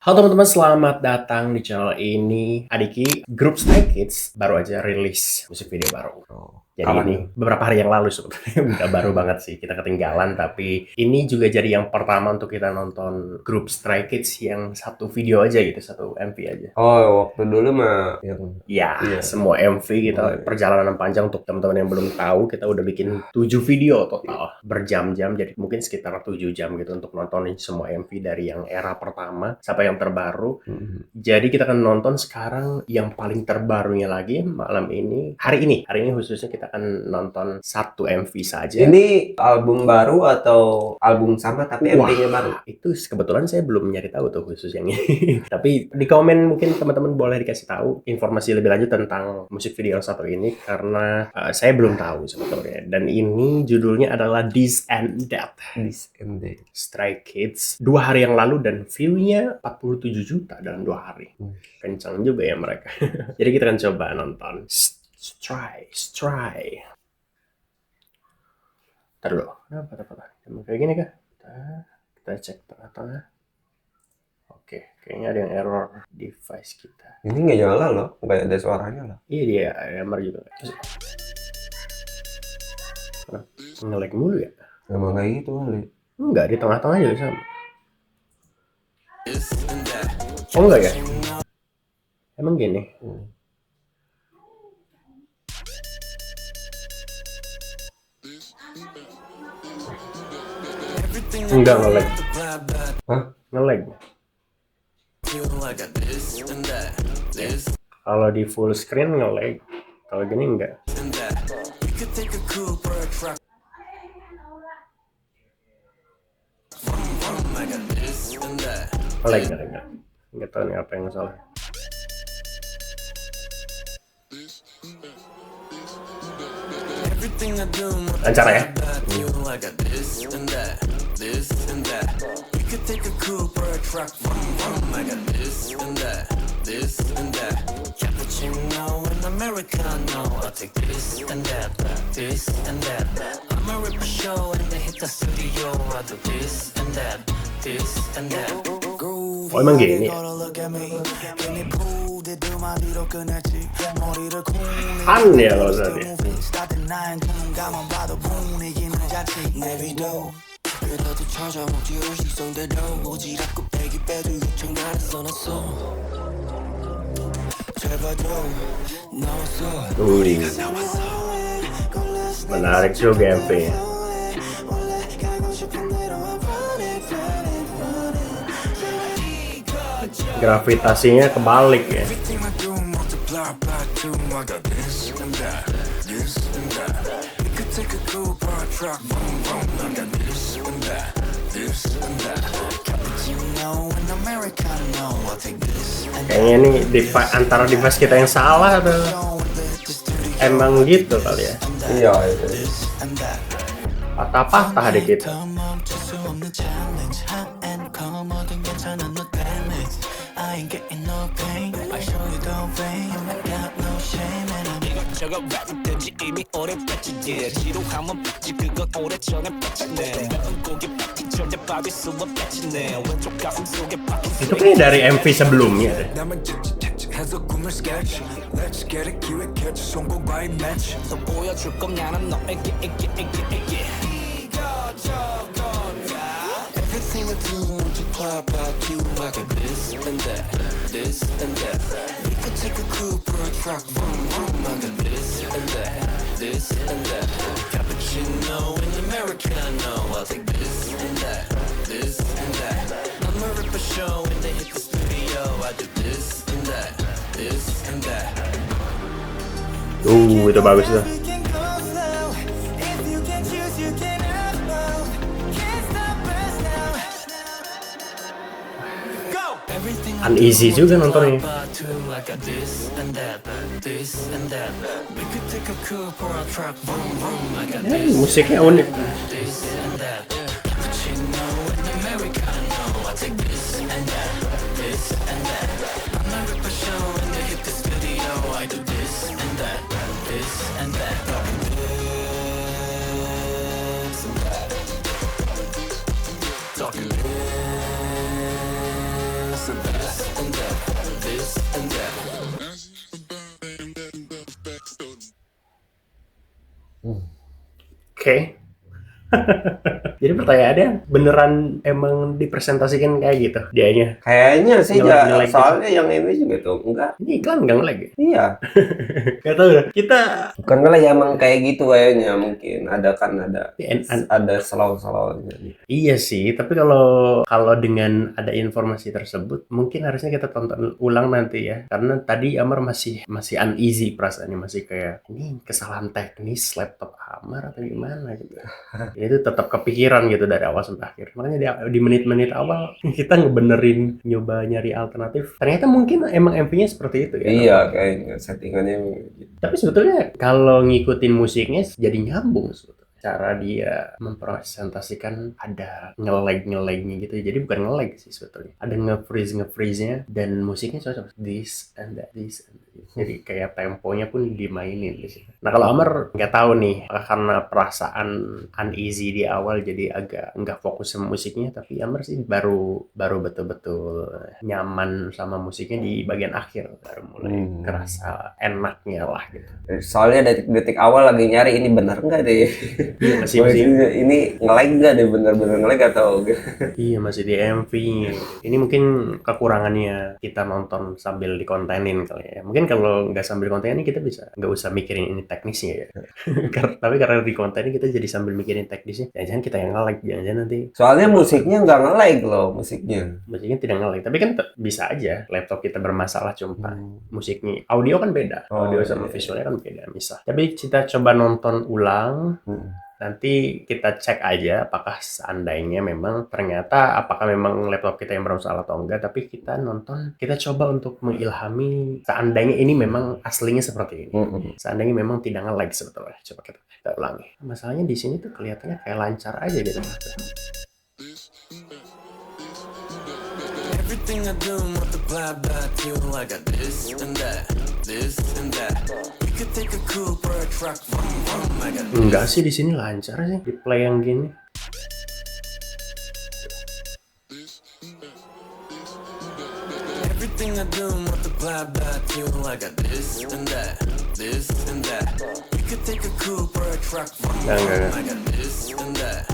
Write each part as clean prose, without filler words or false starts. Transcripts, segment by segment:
Halo teman-teman, selamat datang di channel ini. Adiki, grup Stray Kids baru aja rilis musik video baru. Jadi Kapan ini tuh? beberapa hari yang lalu sebetulnya, udah baru banget sih, kita ketinggalan. Tapi ini juga jadi yang pertama untuk kita nonton grup Stray Kids yang satu video aja gitu, satu MV aja. Oh, waktu dulu mah yang Ya, iya. semua MV kita Iya. perjalanan panjang. Untuk teman-teman yang belum tahu, kita udah bikin 7 video total berjam-jam, jadi mungkin sekitar 7 jam gitu untuk nontonin semua MV dari yang era pertama sampai yang terbaru. Jadi kita akan nonton sekarang yang paling terbarunya lagi malam ini. Hari ini khususnya kita akan nonton satu MV saja. Ini album baru atau album sama tapi MV-nya baru? Itu kebetulan saya belum nyari tahu tuh khusus yang ini. Tapi di komen mungkin teman-teman boleh dikasih tahu informasi lebih lanjut tentang musik video yang satu ini, karena saya belum tahu sebetulnya. Dan ini judulnya adalah This and That. This and That. Stray Kids 2 hari yang lalu, dan view-nya 47 juta dalam 2 hari. Kencang juga ya mereka. Jadi kita akan coba nonton Stray. Ntar dulu. Kenapa? Emang kayak gini kah? Kita cek tengah-tengah. Oke, kayaknya ada yang error device kita. Ini nggak nyala loh, nggak ada suaranya loh. Iya, dia error juga. Nge-lag mulu ya? Emang kayak gitu kali. Enggak, di tengah-tengah juga sama. Oh enggak ya? Emang gini? Enggak nge-lag. Hah? Nge-lag. Kalau di full screen nge-lag. Kalau gini enggak. Nge-lag enggak. Enggak tahu nih apa yang salah. Lancar ya? Oh emang gini ya? Aneh ya kalau tadi. Menarik juga MV-nya. Gravitasinya kebalik ya. Kayaknya ini antara device kita yang salah atau emang gitu kali ya. Iya itu. Patah-patah dikit. Itu kayak dari MV sebelumnya deh. Itu bagus tuh. Uneasy juga nontonnya. Musiknya unik. Oke. Jadi pertanyaannya beneran emang dipresentasikan kayak gitu dianya? Kayaknya sih Nge-lag gitu. soalnya yang ini juga tuh enggak. Ini iklan nggak nge-lag ya? Iya. Gak tau dah. Kita Bukan ngelag emang kayak gitu kayaknya mungkin ada slow-slownya. iya sih, tapi kalau dengan ada informasi tersebut, mungkin harusnya kita tonton ulang nanti ya. Karena tadi Amar masih uneasy perasaannya, masih kayak ini kesalahan teknis laptop Amar atau gimana gitu. Ya, itu tetap kepikiran gitu dari awal sampai akhir. Makanya di menit-menit awal kita ngebenerin nyoba nyari alternatif. Ternyata mungkin emang MV-nya seperti itu ya. Iya, kayaknya settingannya gitu. Tapi sebetulnya kalau ngikutin musiknya jadi nyambung sebetulnya. Cara dia mempresentasikan ada nge-lag-nya gitu. Jadi bukan nge-lag sih sebetulnya. Ada nge-freeze-nya dan musiknya cocok. This and that. Jadi kayak temponya pun dimainin di situ. Nah kalau Amar nggak tahu nih, karena perasaan uneasy di awal jadi agak nggak fokus sama musiknya. Tapi Amar sih baru betul-betul nyaman sama musiknya di bagian akhir. Baru mulai kerasa enaknya lah gitu. Soalnya detik-detik awal lagi nyari ini benar nggak deh. Iya masih Ini nge-lag nggak deh, bener-bener nge-lag atau iya masih di MV. Ini mungkin kekurangannya kita nonton sambil dikontenin kali ya. Mungkin kalau nggak sambil kontenin kita bisa nggak usah mikirin ini teknisnya ya. Tapi karena di kontenin kita jadi sambil mikirin teknisnya. Jangan-jangan kita yang nge-lag, jangan-jangan nanti. Soalnya musiknya nggak nge-lag loh, musiknya tidak nge-lag. Tapi kan bisa aja laptop kita bermasalah cuma musiknya. Audio kan beda. Audio sama visualnya kan beda misal. Tapi kita coba nonton ulang. Nanti kita cek aja apakah seandainya memang ternyata apakah memang laptop kita yang bermasalah atau enggak, tapi kita coba untuk mengilhami seandainya ini memang aslinya seperti ini. Seandainya memang tidak nge-lag sebetulnya. Coba kita ulangi. Masalahnya di sini tuh kelihatannya kayak lancar aja gitu. Everything I do multiply by two. I got this and that. We could take a coupe or a truck. I got enggak sih di sini lancar sih di play yang gini. Everything I do multiply by two. I got this and that. We could take a coupe or a truck. I got this and that.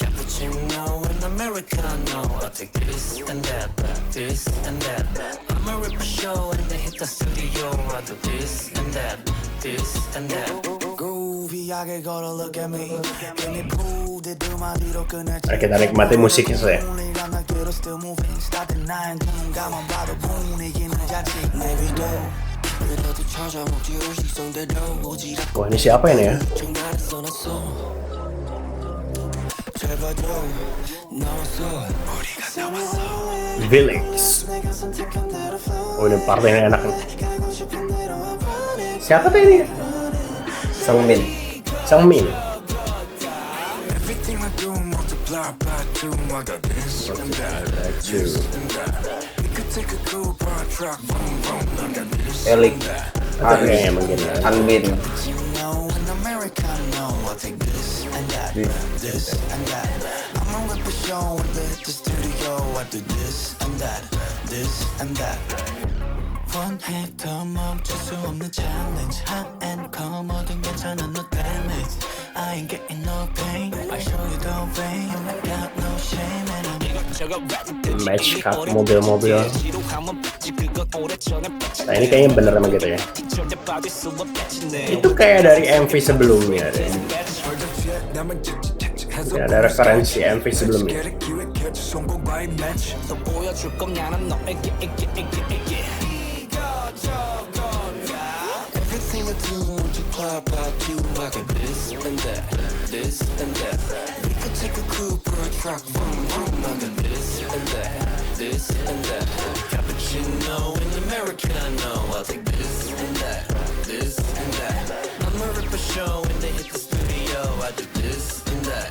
Cappuccino and Americano. I'll take this and that. I'ma rip a show and then hit the studio. I'll do this and that. Mari kita nikmati musiknya saya. Wah ini siapa ini ya? Village. Oh ini partainya enak nih. Siapa tuh ini? Sangmin. Elik. Oke, mungkin ya. Anbin. One hit come up 수 없는 challenge hot and cold 뭐든 괜찮아 no damage I ain't getting no pain I show you the way I got no shame and I'm match cut mobil-mobil. Nah ini kayaknya bener emang gitu ya. Itu kayak dari MV sebelumnya deh. Mungkin ada referensi MV sebelumnya. Everything I do multiply by two. I got this and that. We could take a coupe or a truck. I got this and that. Cappuccino and Americano. I'll take this and that. I'ma rip a show and they hit the studio. I do this and that.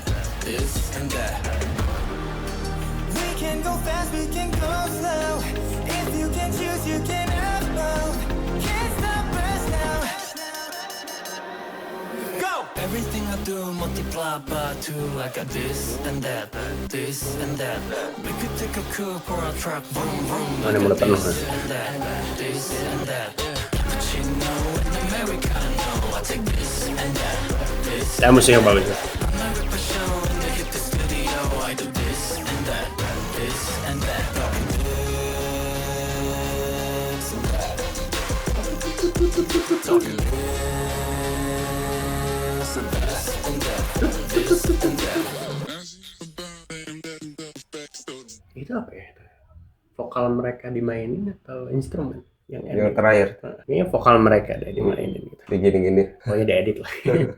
We can go fast, we can go slow. If you can choose, you can have both. Can't stop us now. Go! Everything I do multiply by two. I got this and that. We could take a coupe or a truck. Ini mulai penuh. This and that. Cappuccino and Americano. Ya musiknya bagus ya. Itu apa ya? Vokal mereka dimainin atau instrumen? Yang terakhir Ini vokal mereka deh dimainin gitu. gini. Pokoknya diedit lah.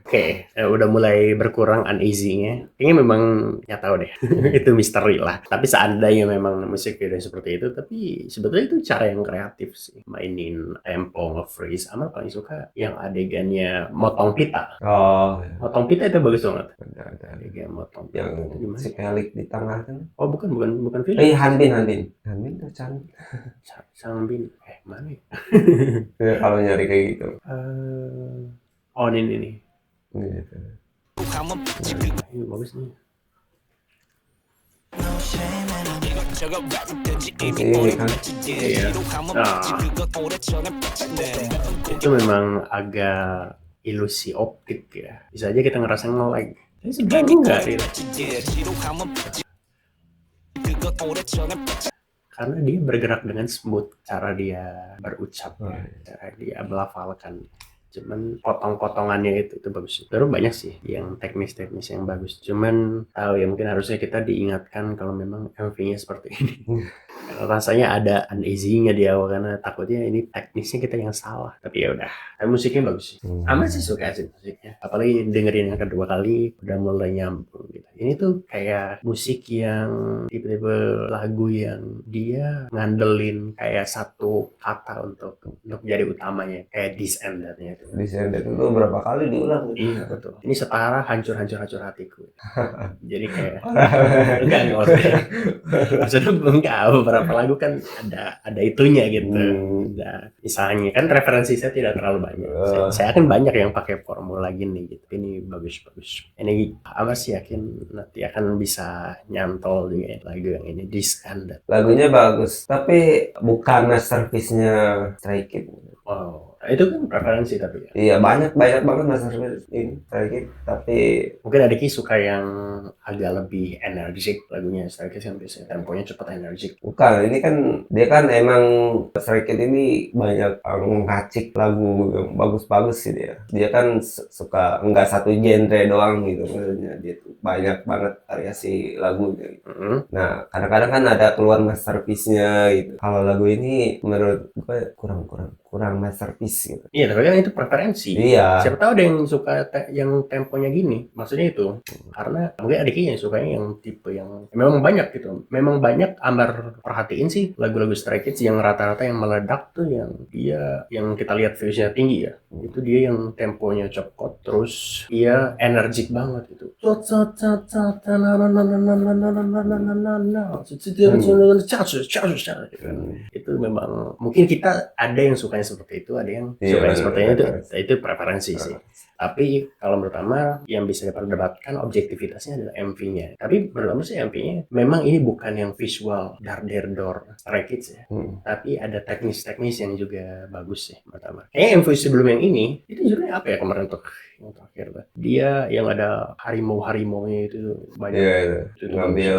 Oke, udah mulai berkurang uneasy-nya. Kayaknya memang nggak tahu deh. Itu misteri lah. Tapi seandainya memang musik video seperti itu, tapi sebetulnya itu cara yang kreatif sih. Mainin tempo, nge-freeze. Sama paling suka yang adegannya motong pita. Oh, Motong pita itu bagus banget. ada Adegan motong pita. yang Itu gimana? si Pelik di tengah kan. Oh bukan film. Hanbin tuh Chan. Sangbin. Mana ya? Ya, kalau nyari kayak gitu. Oh ini nih. Gitu. Ini bagus nih. Ini kan Iya. Itu memang agak ilusi optik ya. Bisa aja kita ngerasa nge-lag. Tapi sebenarnya enggak sih. Karena dia bergerak dengan smooth cara dia berucap, cara dia melafalkan. Cuman potong-potongannya itu bagus. Terus banyak sih yang teknis-teknis yang bagus. Cuman tahu ya mungkin harusnya kita diingatkan kalau memang MV-nya seperti ini. Rasanya ada uneasy-nya di awal karena takutnya ini teknisnya kita yang salah. Tapi ya udah, musiknya bagus sih. Amat sih suka sih musiknya. Apalagi dengerin yang kedua kali udah mulai nyambung gitu. Ini tuh kayak musik yang tipe-tipe lagu yang dia ngandelin kayak satu kata untuk jadi utamanya, kayak this and that-nya itu. Descended itu berapa kali diulang? Iya betul. Ini setara hancur hatiku. Jadi kayak enggak maksudnya enggak beberapa lagu kan ada itunya gitu. Ada, misalnya kan referensi saya tidak terlalu banyak. Saya kan banyak yang pakai formula gini gitu. Ini bagus. Ini apa sih yakin nanti akan bisa nyantol juga lagu yang ini This and That. Lagunya bagus, tapi bukan masterpiece-nya Stray Kids. Wow, itu kan preferensi tapi ya. Iya, banyak banget masterpiece ini Stray Kids, tapi Mungkin Adiki suka yang agak lebih energik lagunya. Stray Kids kan biasanya temponya cepat energik. bukan, ini kan dia kan emang Stray Kids ini banyak ngacik lagu yang bagus-bagus sih dia. Dia kan suka nggak satu genre doang gitu, maksudnya dia tuh banyak banget variasi lagunya gitu. Nah, kadang-kadang kan ada keluar masterpiece-nya gitu. Kalau lagu ini menurut gue kurang masterpiece gitu. Iya, tapi kan itu preferensi. Iya. Siapa tahu ada yang suka yang temponya gini. Maksudnya itu. Karena mungkin Adiki yang sukanya yang tipe yang memang banyak gitu. Memang banyak Ambar perhatiin sih lagu-lagu Stray Kids yang rata-rata yang meledak tuh yang dia yang kita lihat views-nya tinggi ya. Itu dia yang temponya cepet terus dia energik banget gitu. Itu memang mungkin kita ada yang sukanya seperti itu, ada yang sukanya seperti itu preferensi sih. Tapi kalau pertama yang bisa diperdebatkan objektivitasnya adalah MV-nya. Tapi menurut sih MV-nya memang ini bukan yang visual dar-der-dor Stray Kids ya. Tapi ada teknis-teknis yang juga bagus sih pertama. Kayaknya MV sebelum yang ini itu judulnya apa ya kemarin untuk yang terakhir lah. Dia yang ada harimau-harimaunya itu banyak. Iya, Itu ngambil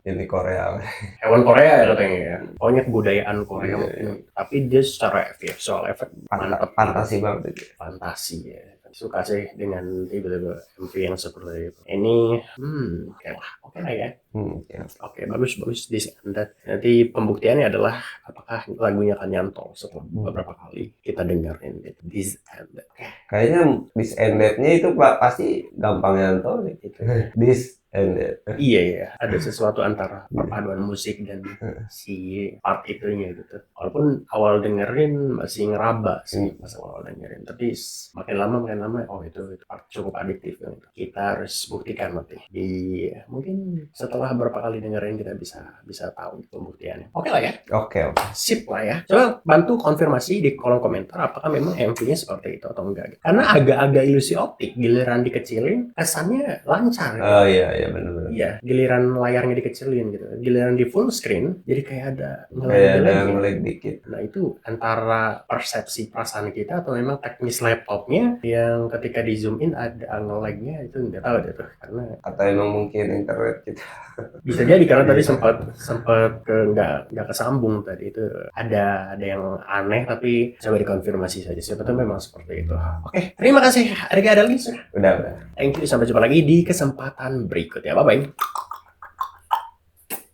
ini Korea. hewan Korea ya katanya ya. Pokoknya kebudayaan Korea mungkin. Tapi dia secara visual efek mantap. Fantasi banget itu. Fantasi ya. Suka sih dengan tiba-tiba MV yang seperti itu. Ini, oke lah ya. Ya. Oke, bagus This and That. Nanti pembuktiannya adalah apakah lagunya akan nyantol setelah beberapa kali kita dengerin gitu. This and That. Kayaknya this and that-nya itu pasti gampang nyantol gitu. This and that. Iya, ada sesuatu antara perpaduan musik dan si part itunya gitu. Walaupun awal dengerin masih ngeraba sih pas awal dengerin, tapi makin lama oh itu part cukup adiktif gitu. Kita harus buktikan nanti. Mungkin setelah beberapa kali dengerin kita bisa tahu pembuktiannya. Oke lah ya. Oke. Sip lah ya. Coba bantu konfirmasi di kolom komentar apakah memang MV-nya seperti itu atau enggak. Karena agak-agak ilusi optik, giliran dikecilin kesannya lancar. Gitu. Oh iya. iya benar-benar. Iya, giliran layarnya dikecilin gitu. Giliran di full screen, jadi kayak ada Kayak ada ngelag-ngelagnya. ngelag dikit. Nah itu antara persepsi perasaan kita atau memang teknis laptopnya yang ketika di zoom in ada nge-lagnya, itu nggak tahu deh tuh. Karena Atau emang mungkin internet kita. bisa jadi karena tadi Iya. sempat ke nggak kesambung tadi itu, ada yang aneh, tapi coba dikonfirmasi saja siapa tahu memang seperti itu. Oke, terima kasih Arga Adalis. Udah. Thank you, sampai jumpa lagi di kesempatan berikutnya. Bye bye.